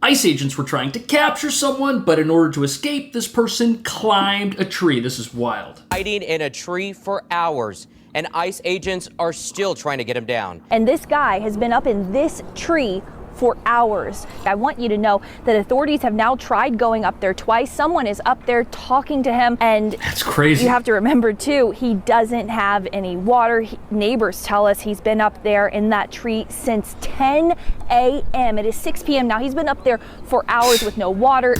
ICE agents were trying to capture someone, but in order to escape, this person climbed a tree. This is wild. Hiding in a tree for hours, and ICE agents are still trying to get him down. And this guy has been up in this tree for hours. I want you to know that authorities have now tried going up there twice. Someone is up there talking to him, and that's crazy. You have to remember too, he doesn't have any water. Neighbors tell us he's been up there in that tree since 10 a.m. It is 6 p.m. now. He's been up there for hours with no water.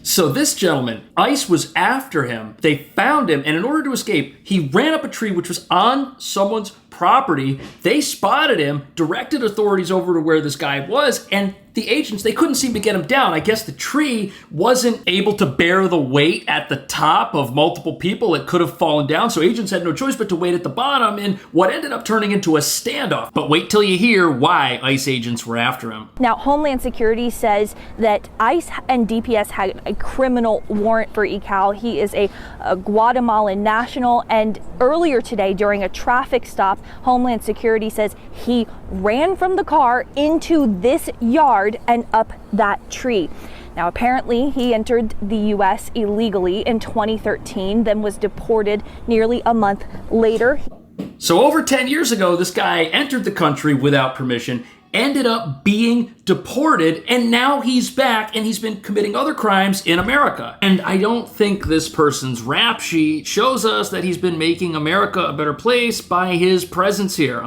So this gentleman, ICE was after him. They found him, and in order to escape, he ran up a tree which was on someone's property. They spotted him, directed authorities over to where this guy was, and the agents, they couldn't seem to get him down. I guess the tree wasn't able to bear the weight at the top of multiple people. It could have fallen down, so agents had no choice but to wait at the bottom in what ended up turning into a standoff. But wait till you hear why ICE agents were after him. Now, Homeland Security says that ICE and DPS had a criminal warrant for Ical. He is a Guatemalan national, and earlier today during a traffic stop, Homeland Security says he ran from the car into this yard and up that tree. Now, apparently, he entered the U.S. illegally in 2013, then was deported nearly a month later. So over 10 years ago, this guy entered the country without permission, ended up being deported, and now he's back and he's been committing other crimes in America. And I don't think this person's rap sheet shows us that he's been making America a better place by his presence here.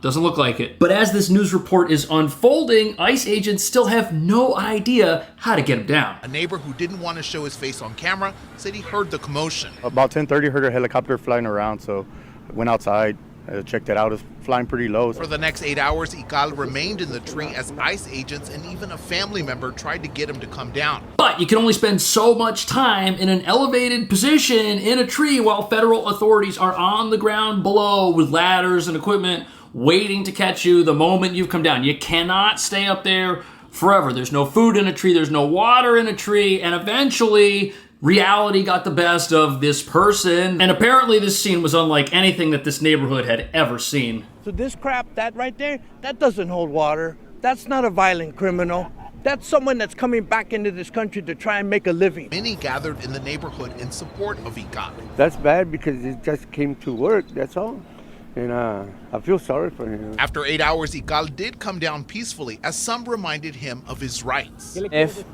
Doesn't look like it. But as this news report is unfolding, ICE agents still have no idea how to get him down. A neighbor who didn't want to show his face on camera said he heard the commotion. About 10:30, heard a helicopter flying around, so I went outside. Checked it out. It's flying pretty low. For the next 8 hours, Ical remained in the tree as ICE agents and even a family member tried to get him to come down. But you can only spend so much time in an elevated position in a tree while federal authorities are on the ground below with ladders and equipment waiting to catch you the moment you've come down. You cannot stay up there forever. There's no food in a tree, there's no water in a tree, and eventually reality got the best of this person, and apparently this scene was unlike anything that this neighborhood had ever seen. So this crap, that right there, that doesn't hold water. That's not a violent criminal. That's someone that's coming back into this country to try and make a living. Many gathered in the neighborhood in support of Ical. That's bad because he just came to work, that's all. And I feel sorry for him. After 8 hours, Ical did come down peacefully as some reminded him of his rights. If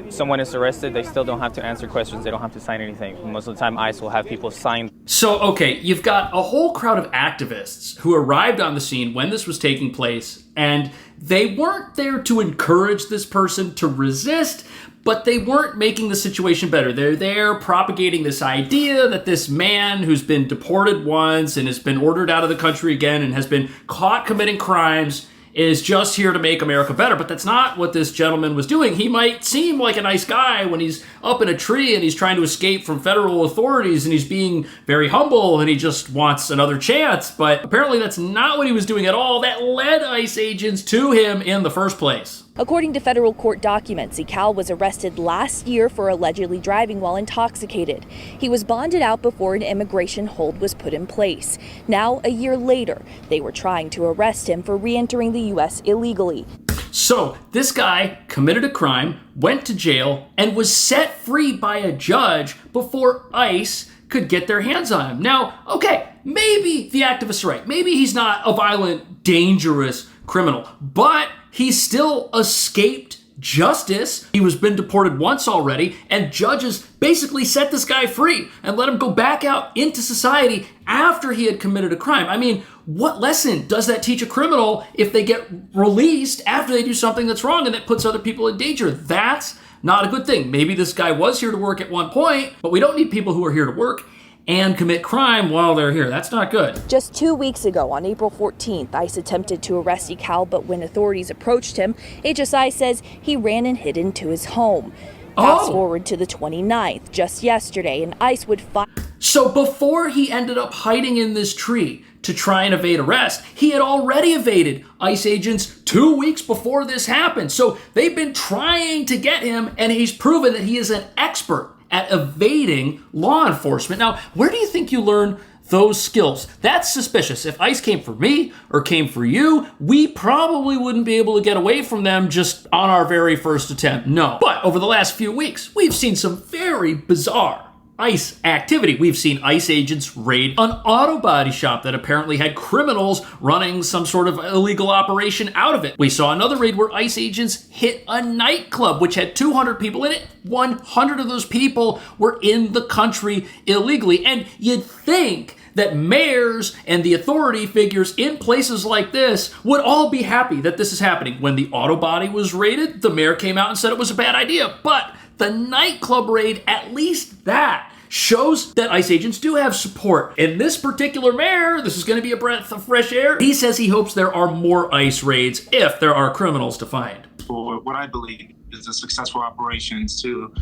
someone is arrested, they still don't have to answer questions. They don't have to sign anything. Most of the time, ICE will have people sign. So, okay, you've got a whole crowd of activists who arrived on the scene when this was taking place, and they weren't there to encourage this person to resist, but they weren't making the situation better. They're there propagating this idea that this man who's been deported once and has been ordered out of the country again and has been caught committing crimes is just here to make America better. But that's not what this gentleman was doing. He might seem like a nice guy when he's up in a tree and he's trying to escape from federal authorities and he's being very humble and he just wants another chance. But apparently that's not what he was doing at all. That led ICE agents to him in the first place. According to federal court documents, Ical was arrested last year for allegedly driving while intoxicated. He was bonded out before an immigration hold was put in place. Now, a year later, they were trying to arrest him for re-entering the U.S. illegally. So, this guy committed a crime, went to jail, and was set free by a judge before ICE could get their hands on him. Now, okay, maybe the activists are right. Maybe he's not a violent, dangerous criminal, but he still escaped justice. He was been deported once already, and judges basically set this guy free and let him go back out into society after he had committed a crime. I mean, what lesson does that teach a criminal if they get released after they do something that's wrong and that puts other people in danger? That's not a good thing. Maybe this guy was here to work at one point, but we don't need people who are here to work and commit crime while they're here. That's not good. Just 2 weeks ago, on April 14th, ICE attempted to arrest Ical, but when authorities approached him, HSI says he ran and hid into his home. Fast forward to the 29th, just yesterday, and ICE would find. So before he ended up hiding in this tree to try and evade arrest, he had already evaded ICE agents 2 weeks before this happened. So they've been trying to get him, and he's proven that he is an expert at evading law enforcement. Now, where do you think you learn those skills. That's suspicious. If ICE came for me or came for you, we probably wouldn't be able to get away from them just on our very first attempt. No. But over the last few weeks, we've seen some very bizarre ICE activity. We've seen ICE agents raid an auto body shop that apparently had criminals running some sort of illegal operation out of it. We saw another raid where ICE agents hit a nightclub which had 200 people in it. 100 of those people were in the country illegally. And you'd think that mayors and the authority figures in places like this would all be happy that this is happening. When the auto body was raided, the mayor came out and said it was a bad idea. But the nightclub raid, at least that shows that ICE agents do have support. And this particular mayor, this is going to be a breath of fresh air. He says he hopes there are more ICE raids if there are criminals to find. For what I believe is a successful operations to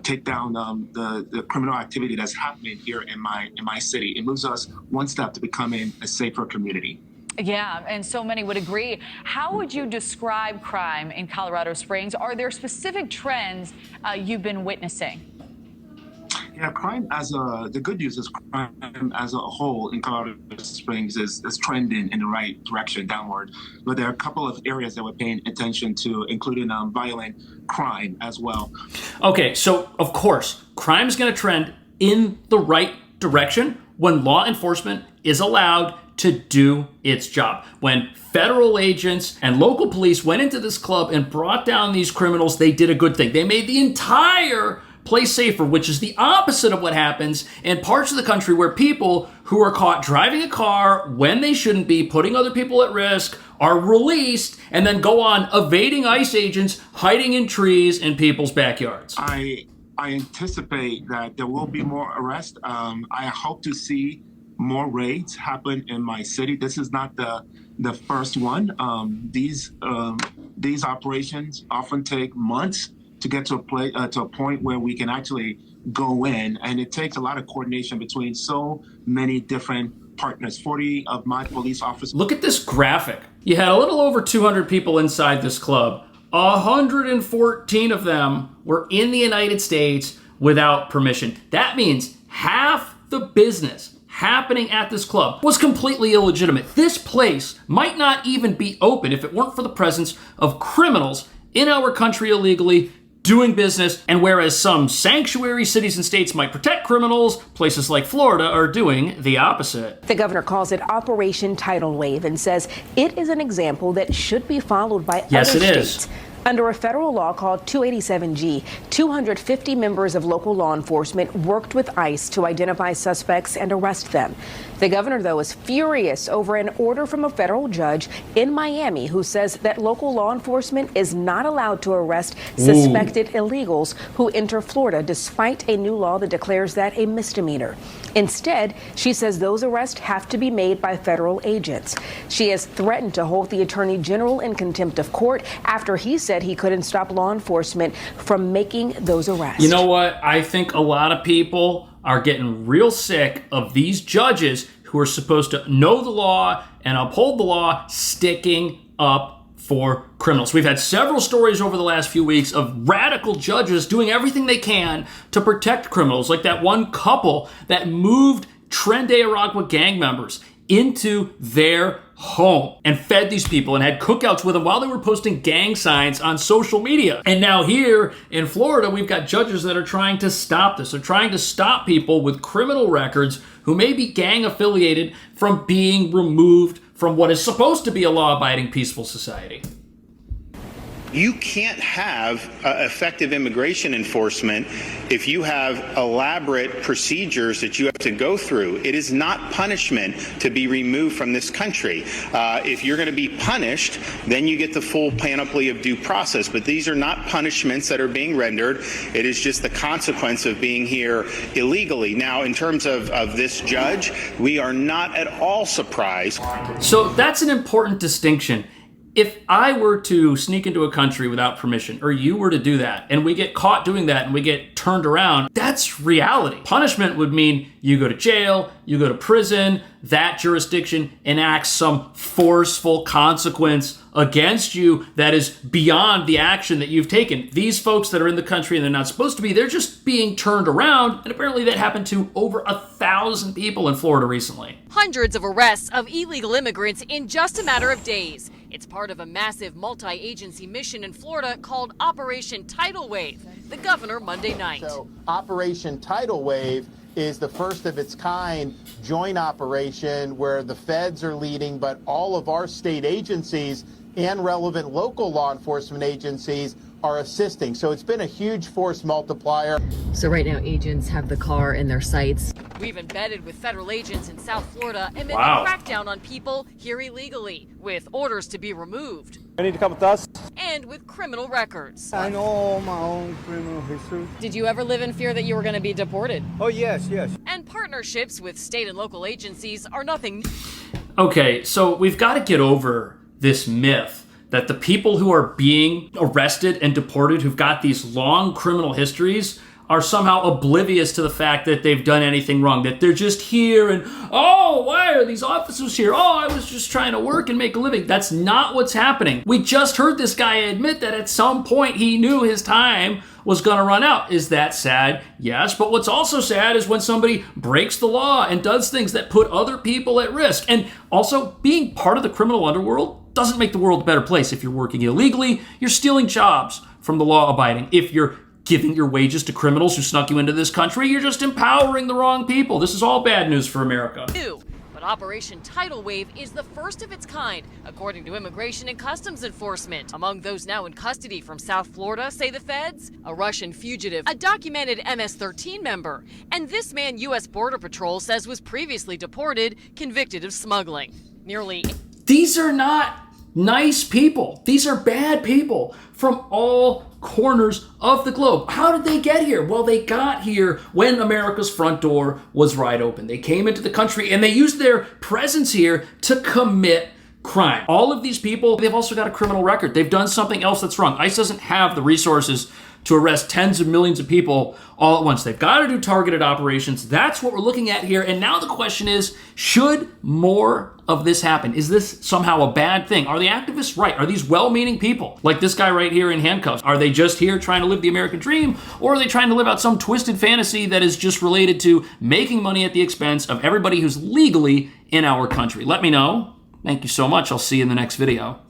take down the criminal activity that's happening here in my city. It moves us one step to becoming a safer community. Yeah, and so many would agree. How would you describe crime in Colorado Springs? Are there specific trends you've been witnessing? Yeah, crime the good news is crime as a whole in Colorado Springs is trending in the right direction, downward. But there are a couple of areas that we're paying attention to, including violent crime as well. Okay, so of course, crime is going to trend in the right direction when law enforcement is allowed to do its job. When federal agents and local police went into this club and brought down these criminals, they did a good thing. They made the entire place safer, which is the opposite of what happens in parts of the country where people who are caught driving a car when they shouldn't be, putting other people at risk, are released and then go on evading ICE agents, hiding in trees in people's backyards. I anticipate that there will be more arrests. I hope to see more raids happen in my city. This is not the first one. These operations often take months to get to a point where we can actually go in, and it takes a lot of coordination between so many different partners. 40 of my police officers. Look at this graphic. You had a little over 200 people inside this club. 114 of them were in the United States without permission. That means half the business happening at this club was completely illegitimate. This place might not even be open if it weren't for the presence of criminals in our country illegally doing business. And whereas some sanctuary cities and states might protect criminals, places like Florida are doing the opposite. The governor calls it Operation Tidal Wave and says it is an example that should be followed by other states. Under a federal law called 287G, 250 members of local law enforcement worked with ICE to identify suspects and arrest them. The governor, though, is furious over an order from a federal judge in Miami who says that local law enforcement is not allowed to arrest suspected illegals who enter Florida, despite a new law that declares that a misdemeanor. Instead, she says those arrests have to be made by federal agents. She has threatened to hold the attorney general in contempt of court after he said he couldn't stop law enforcement from making those arrests. You know what? I think a lot of people are getting real sick of these judges who are supposed to know the law and uphold the law sticking up for criminals. We've had several stories over the last few weeks of radical judges doing everything they can to protect criminals, like that one couple that moved Tren de Aragua gang members into their home and fed these people and had cookouts with them while they were posting gang signs on social media. And now here in Florida, we've got judges that are trying to stop this. They're trying to stop people with criminal records who may be gang affiliated from being removed from what is supposed to be a law-abiding, peaceful society. You can't have effective immigration enforcement if you have elaborate procedures that you have to go through. It is not punishment to be removed from this country. If you're going to be punished, then you get the full panoply of due process. But these are not punishments that are being rendered. It is just the consequence of being here illegally. Now, in terms of this judge, we are not at all surprised. So that's an important distinction. If I were to sneak into a country without permission, or you were to do that, and we get caught doing that and we get turned around, that's reality. Punishment would mean you go to jail, you go to prison, that jurisdiction enacts some forceful consequence against you that is beyond the action that you've taken. These folks that are in the country and they're not supposed to be, they're just being turned around, and apparently that happened to over 1,000 people in Florida recently. Hundreds of arrests of illegal immigrants in just a matter of days. It's part of a massive multi-agency mission in Florida called Operation Tidal Wave. The governor Monday night. So Operation Tidal Wave is the first of its kind joint operation where the feds are leading, but all of our state agencies and relevant local law enforcement agencies are assisting. So it's been a huge force multiplier. So right now agents have the car in their sights. We've embedded with federal agents in South Florida amid the crackdown on people here illegally, with orders to be removed. You need to come with us. And with criminal records. I know my own criminal history. Did you ever live in fear that you were going to be deported? Oh, yes. And partnerships with state and local agencies are nothing. Okay, so we've got to get over this myth that the people who are being arrested and deported, who've got these long criminal histories, are somehow oblivious to the fact that they've done anything wrong, that they're just here and, oh, why are these officers here? Oh, I was just trying to work and make a living. That's not what's happening. We just heard this guy admit that at some point he knew his time was going to run out. Is that sad? Yes, but what's also sad is when somebody breaks the law and does things that put other people at risk. And also, being part of the criminal underworld doesn't make the world a better place. If you're working illegally, you're stealing jobs from the law-abiding. If you're giving your wages to criminals who snuck you into this country, you're just empowering the wrong people. This is all bad news for America. But Operation Tidal Wave is the first of its kind, according to Immigration and Customs Enforcement. Among those now in custody from South Florida, say the feds, a Russian fugitive, a documented MS-13 member, and this man U.S. Border Patrol says was previously deported, convicted of smuggling. These are not nice people. These are bad people from all corners of the globe. How did they get here? Well, they got here when America's front door was wide open. They came into the country and they used their presence here to commit crime. All of these people, they've also got a criminal record. They've done something else that's wrong. ICE doesn't have the resources to arrest tens of millions of people all at once. They've got to do targeted operations. That's what we're looking at here. And now the question is, should more of this happen? Is this somehow a bad thing? Are the activists right? Are these well-meaning people, like this guy right here in handcuffs? Are they just here trying to live the American dream? Or are they trying to live out some twisted fantasy that is just related to making money at the expense of everybody who's legally in our country? Let me know. Thank you so much. I'll see you in the next video.